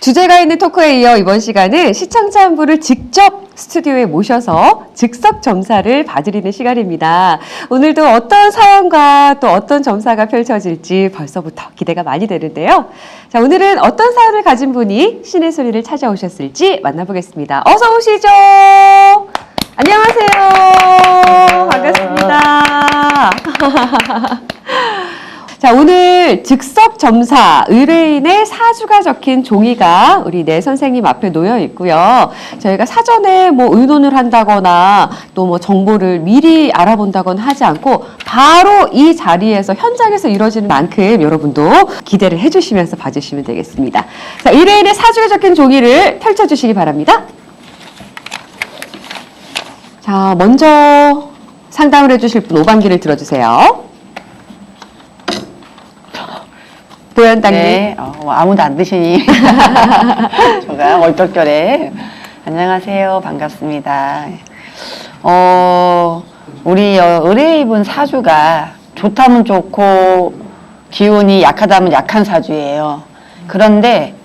주제가 있는 토크에 이어 이번 시간은 시청자 한 분을 직접 스튜디오에 모셔서 즉석 점사를 봐드리는 시간입니다. 오늘도 어떤 사연과 또 어떤 점사가 펼쳐질지 벌써부터 기대가 많이 되는데요. 자, 오늘은 어떤 사연을 가진 분이 신의 소리를 찾아오셨을지 만나보겠습니다. 어서 오시죠. 안녕하세요. 반갑습니다. 자, 오늘 즉석 점사 의뢰인의 사주가 적힌 종이가 우리 네 선생님 앞에 놓여 있고요. 저희가 사전에 뭐 의논을 한다거나 또 뭐 정보를 미리 알아본다거나 하지 않고 바로 이 자리에서 현장에서 이루어지는 만큼 여러분도 기대를 해주시면서 봐주시면 되겠습니다. 자, 의뢰인의 사주가 적힌 종이를 펼쳐주시기 바랍니다. 자, 먼저 상담을 해주실 분 5반기를 들어주세요. 보현당님. 네, 아무도 안 드시니. 제가 얼떨결에. 안녕하세요. 반갑습니다. 우리 의뢰인분 사주가 좋다면 좋고, 기운이 약하다면 약한 사주예요. 그런데,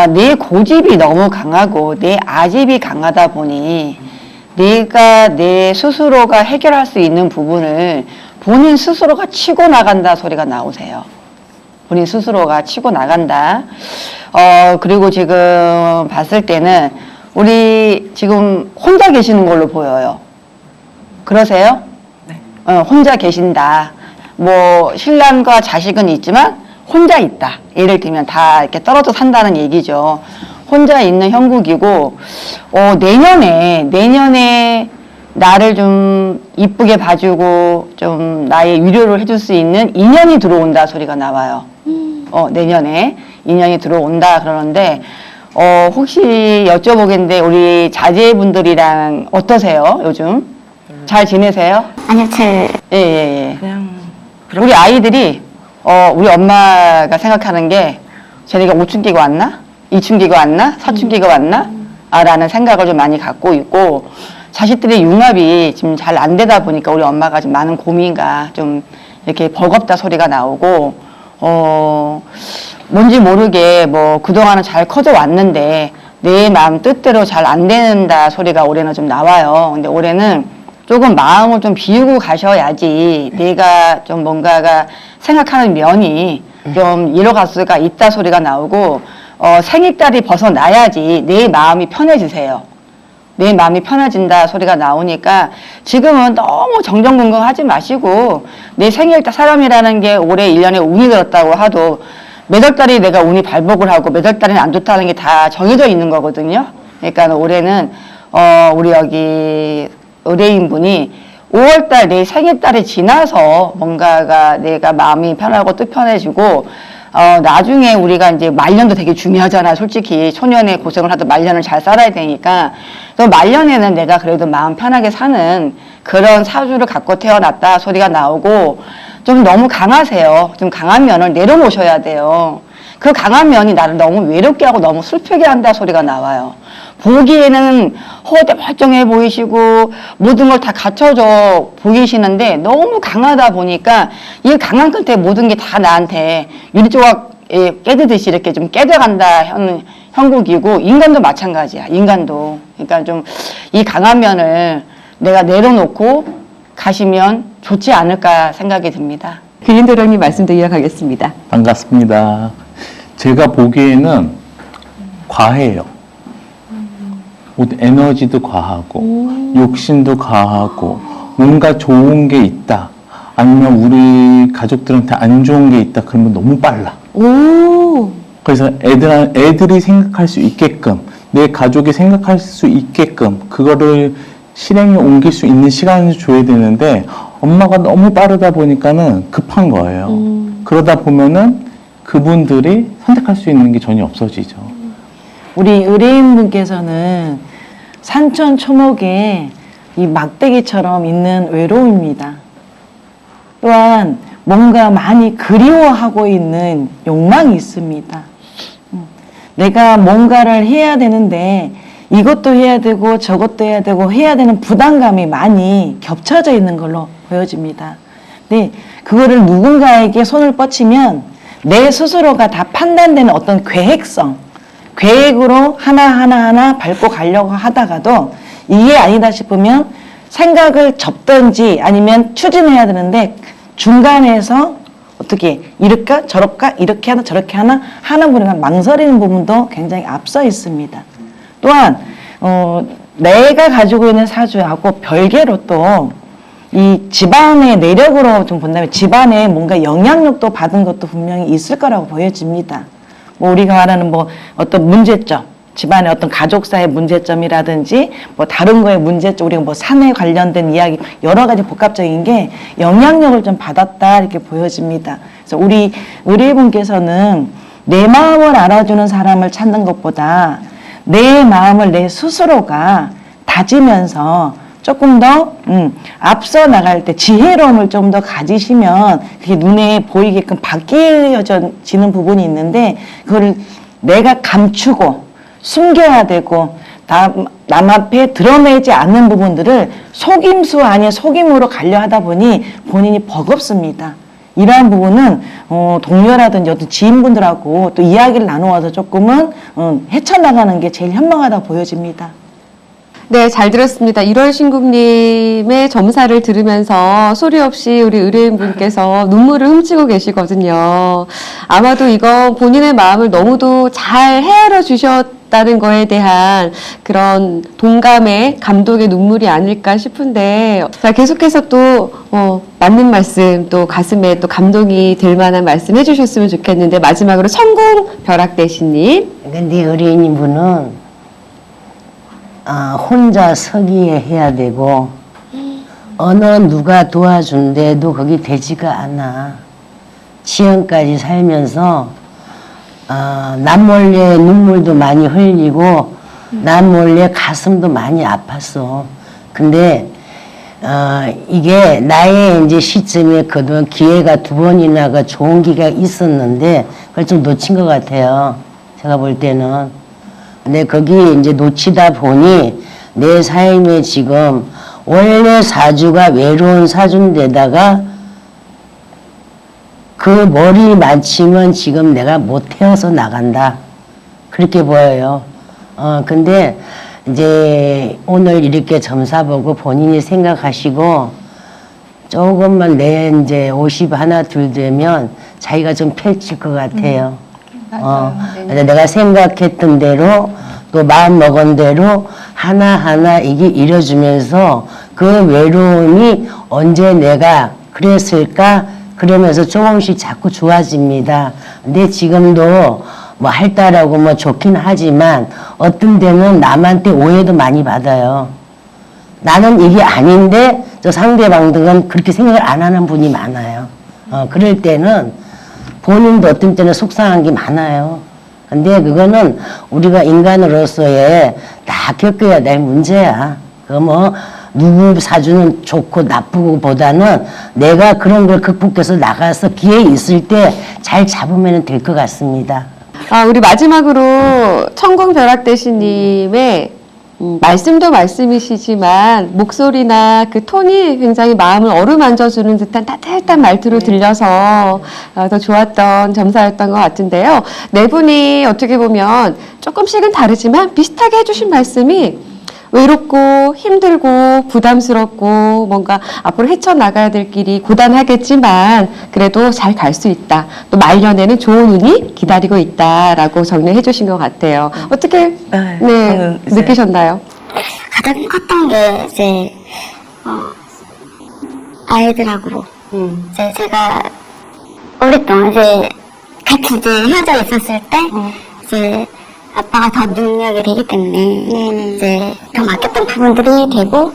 내 고집이 너무 강하고, 내 아집이 강하다 보니, 내가 내 스스로가 해결할 수 있는 부분을 본인 스스로가 치고 나간다 소리가 나오세요. 본인 스스로가 치고 나간다. 그리고 지금 봤을 때는 우리 지금 혼자 계시는 걸로 보여요. 그러세요? 네. 혼자 계신다. 뭐 신랑과 자식은 있지만 혼자 있다. 예를 들면 다 이렇게 떨어져 산다는 얘기죠. 혼자 있는 형국이고 내년에 나를 좀 이쁘게 봐주고 좀 나의 위로를 해줄 수 있는 인연이 들어온다 소리가 나와요. 내년에 인연이 들어온다 그러는데 혹시 여쭤보겠는데 우리 자제분들이랑 어떠세요 요즘? 잘 지내세요? 아니요, 예. 그냥 우리 아이들이 우리 엄마가 생각하는 게 쟤네가 5춘기가 왔나? 2춘기가 왔나? 4춘기가 왔나? 라는 생각을 좀 많이 갖고 있고 자식들의 융합이 지금 잘 안 되다 보니까 우리 엄마가 좀 많은 고민과 좀 이렇게 버겁다 소리가 나오고 뭔지 모르게 뭐 그동안은 잘 커져 왔는데 내 마음 뜻대로 잘 안 된다 소리가 올해는 좀 나와요. 근데 올해는 조금 마음을 좀 비우고 가셔야지 내가 좀 뭔가가 생각하는 면이 좀 이뤄갈 수가 있다 소리가 나오고 생일달이 벗어나야지 내 마음이 편해지세요. 내 마음이 편해진다 소리가 나오니까 지금은 너무 정정긍긍하지 마시고 내 생일달 사람이라는 게 올해 1년에 운이 들었다고 하도 몇 월달이 내가 운이 발복을 하고 몇 월달에는 안 좋다는 게 다 정해져 있는 거거든요. 그러니까 올해는 우리 여기 의뢰인분이 5월달 내 생일달이 지나서 뭔가가 내가 마음이 편하고 뜻 편해지고 나중에 우리가 이제 말년도 되게 중요하잖아. 솔직히 초년에 고생을 하도 말년을 잘 살아야 되니까 또 말년에는 내가 그래도 마음 편하게 사는 그런 사주를 갖고 태어났다 소리가 나오고 좀 너무 강하세요. 좀 강한 면을 내려놓으셔야 돼요. 그 강한 면이 나를 너무 외롭게 하고 너무 슬프게 한다 소리가 나와요. 보기에는 허대 멀쩡해 보이시고 모든 걸 다 갖춰져 보이시는데 너무 강하다 보니까 이 강한 끝에 모든 게 다 나한테 유리조각 깨지듯이 이렇게 좀 깨져간다 형국이고 인간도 마찬가지야. 인간도. 그러니까 좀 이 강한 면을 내가 내려놓고 가시면 좋지 않을까 생각이 듭니다. 길린도령님 말씀도 이어가겠습니다. 반갑습니다. 제가 보기에는 과해요. 에너지도 과하고 욕심도 과하고 뭔가 좋은 게 있다 아니면 우리 가족들한테 안 좋은 게 있다 그러면 너무 빨라. 그래서 애들이 생각할 수 있게끔 내 가족이 생각할 수 있게끔 그거를 실행에 옮길 수 있는 시간을 줘야 되는데 엄마가 너무 빠르다 보니까는 급한 거예요. 그러다 보면은 그분들이 선택할 수 있는 게 전혀 없어지죠. 우리 의뢰인분께서는 산천 초목에 이 막대기처럼 있는 외로움입니다. 또한 뭔가 많이 그리워하고 있는 욕망이 있습니다. 내가 뭔가를 해야 되는데 이것도 해야 되고 저것도 해야 되고 해야 되는 부담감이 많이 겹쳐져 있는 걸로 보여집니다. 네, 그거를 누군가에게 손을 뻗치면 내 스스로가 다 판단되는 어떤 계획성, 계획으로 하나 밟고 가려고 하다가도 이게 아니다 싶으면 생각을 접든지 아니면 추진해야 되는데 중간에서 어떻게 이럴까 저럴까 이렇게 하나 저렇게 하나 하는 분이 망설이는 부분도 굉장히 앞서 있습니다. 또한 내가 가지고 있는 사주하고 별개로 또 이 집안의 내력으로 좀 본다면 집안에 뭔가 영향력도 받은 것도 분명히 있을 거라고 보여집니다. 뭐 우리가 말하는 뭐 어떤 문제점, 집안의 어떤 가족사의 문제점이라든지 뭐 다른 거의 문제점, 우리가 뭐 산에 관련된 이야기 여러 가지 복합적인 게 영향력을 좀 받았다 이렇게 보여집니다. 그래서 우리 의뢰분께서는 내 마음을 알아주는 사람을 찾는 것보다 내 마음을 내 스스로가 다지면서 조금 더 앞서 나갈 때 지혜로움을 좀 더 가지시면 그게 눈에 보이게끔 바뀌어지는 부분이 있는데 그거를 내가 감추고 숨겨야 되고 남 앞에 드러내지 않는 부분들을 속임수 아닌 속임으로 가려 하다 보니 본인이 버겁습니다. 이러한 부분은 동료라든지 어떤 지인분들하고 또 이야기를 나누어서 조금은 헤쳐나가는 게 제일 현명하다고 보여집니다. 네, 잘 들었습니다. 1월 신국님의 점사를 들으면서 소리 없이 우리 의뢰인분께서 눈물을 훔치고 계시거든요. 아마도 이건 본인의 마음을 너무도 잘 헤아려 주셨다는 거에 대한 그런 동감의 감동의 눈물이 아닐까 싶은데, 자, 계속해서 또 맞는 말씀, 또 가슴에 또 감동이 될 만한 말씀 해주셨으면 좋겠는데, 마지막으로 천궁벼락대신님. 근데 의뢰인분은 혼자 서기에 해야 되고 어느 누가 도와준데도 그게 되지가 않아. 지금까지 살면서 남 몰래 눈물도 많이 흘리고 남 몰래 가슴도 많이 아팠어. 근데 이게 나의 이제 시점에 그동안 기회가 2번이나 좋은 기회가 있었는데 그걸 좀 놓친 것 같아요. 제가 볼 때는. 근데 거기 이제 놓치다 보니 내 삶에 지금 원래 사주가 외로운 사주인데다가 그 머리 맞추면 지금 내가 못 태워서 나간다. 그렇게 보여요. 근데 이제 오늘 이렇게 점사 보고 본인이 생각하시고 조금만 내 이제 50 하나 둘 되면 자기가 좀 펼칠 것 같아요. 그래서 내가 생각했던 대로 또 마음 먹은 대로 하나하나 이게 이뤄주면서 그 외로움이 언제 내가 그랬을까 그러면서 조금씩 자꾸 좋아집니다. 근데 지금도 뭐 할다라고 뭐 좋긴 하지만 어떤 데는 남한테 오해도 많이 받아요. 나는 이게 아닌데 저 상대방들은 그렇게 생각을 안 하는 분이 많아요. 그럴 때는 본인도 어떤 때는 속상한 게 많아요. 근데 그거는 우리가 인간으로서의 다 겪어야 될 문제야. 그 뭐 누구 사주는 좋고 나쁘고 보다는 내가 그런 걸 극복해서 나가서 기회 있을 때 잘 잡으면 될 것 같습니다. 우리 마지막으로 천궁벼락대신님의 말씀도 말씀이시지만 목소리나 그 톤이 굉장히 마음을 어루만져주는 듯한 따뜻한 말투로 들려서 더 좋았던 점사였던 것 같은데요. 네 분이 어떻게 보면 조금씩은 다르지만 비슷하게 해주신 말씀이 외롭고 힘들고 부담스럽고 뭔가 앞으로 헤쳐나가야 될 길이 고단하겠지만 그래도 잘 갈 수 있다. 또 말년에는 좋은 운이 기다리고 있다라고 정리해 주신 것 같아요. 어떻게 저는 이제 느끼셨나요? 가장 컸던 게 이제 아이들하고 이제 제가 오랫동안 이제 같이 이제 헤어져 있었을 때 이제 아빠가 더 능력이 되기 때문에 이제 더 맡겼던 부분들이 되고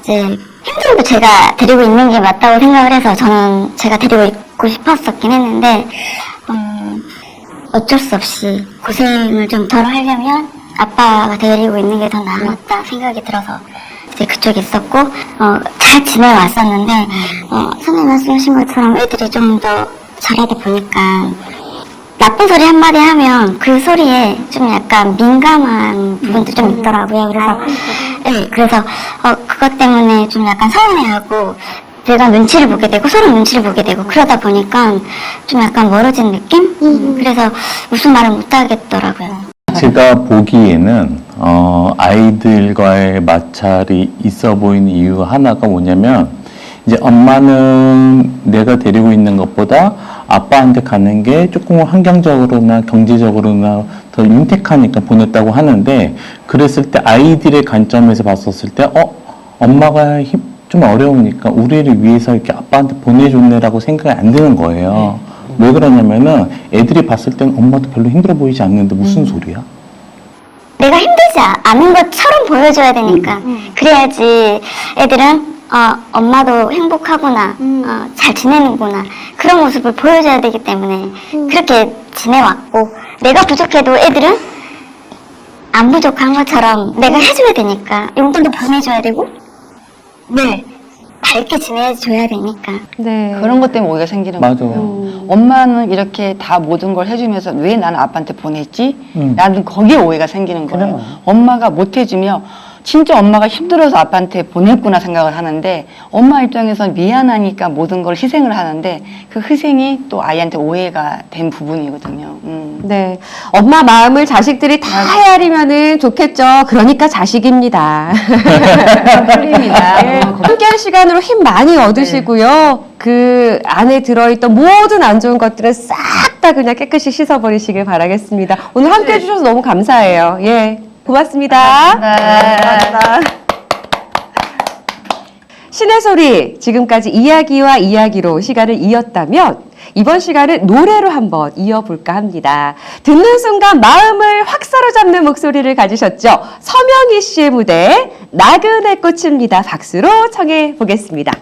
이제 힘들어도 제가 데리고 있는 게 맞다고 생각을 해서 저는 제가 데리고 있고 싶었었긴 했는데 어쩔 수 없이 고생을 좀 덜 하려면 아빠가 데리고 있는 게 더 나았다 생각이 들어서 이제 그쪽에 있었고 잘 지내왔었는데 선생님 말씀하신 것처럼 애들이 좀 더 잘하다 보니까 나쁜 소리 한마디 하면 그 소리에 좀 약간 민감한 부분도 좀 있더라고요. 그래서 네, 그래서 그것 때문에 좀 약간 서운해하고 제가 눈치를 보게 되고 서로 눈치를 보게 되고 그러다 보니까 좀 약간 멀어진 느낌? 그래서 무슨 말을 못 하겠더라고요. 제가 보기에는 아이들과의 마찰이 있어 보이는 이유 하나가 뭐냐면 이제 엄마는 내가 데리고 있는 것보다 아빠한테 가는 게 조금 환경적으로나 경제적으로나 더 윤택하니까 보냈다고 하는데 그랬을 때 아이들의 관점에서 봤었을 때 엄마가 좀 어려우니까 우리를 위해서 이렇게 아빠한테 보내줬네라고 생각이 안 드는 거예요. 왜 그러냐면은 애들이 봤을 땐 엄마도 별로 힘들어 보이지 않는데 무슨 소리야? 내가 힘들지 않은 것처럼 보여줘야 되니까 그래야지 애들은 엄마도 행복하구나, 잘 지내는구나 그런 모습을 보여줘야 되기 때문에 그렇게 지내왔고 내가 부족해도 애들은 안 부족한 것처럼 내가 해줘야 되니까 용돈도 보내줘야 되고 네 밝게 지내줘야 되니까 네. 그런 것 때문에 오해가 생기는 맞아. 거예요. 엄마는 이렇게 다 모든 걸 해주면서 왜 나는 아빠한테 보냈지? 음. 나는 거기에 오해가 생기는 거예요. 그럼. 엄마가 못 해주면 진짜 엄마가 힘들어서 아빠한테 보냈구나 생각을 하는데 엄마 입장에서는 미안하니까 모든 걸 희생을 하는데 그 희생이 또 아이한테 오해가 된 부분이거든요. 네. 엄마 마음을 자식들이 다 헤아리면은 좋겠죠. 그러니까 자식입니다. 틀립니다. 예, 함께한 시간으로 힘 많이 얻으시고요. 그 안에 들어있던 모든 안 좋은 것들은 싹 다 그냥 깨끗이 씻어버리시길 바라겠습니다. 오늘 함께 해주셔서 너무 감사해요. 예. 고맙습니다. 고맙습니다. 신의 소리, 지금까지 이야기와 이야기로 시간을 이었다면 이번 시간은 노래로 한번 이어볼까 합니다. 듣는 순간 마음을 확 사로잡는 목소리를 가지셨죠. 서명희 씨의 무대 나그네 꽃입니다. 박수로 청해 보겠습니다.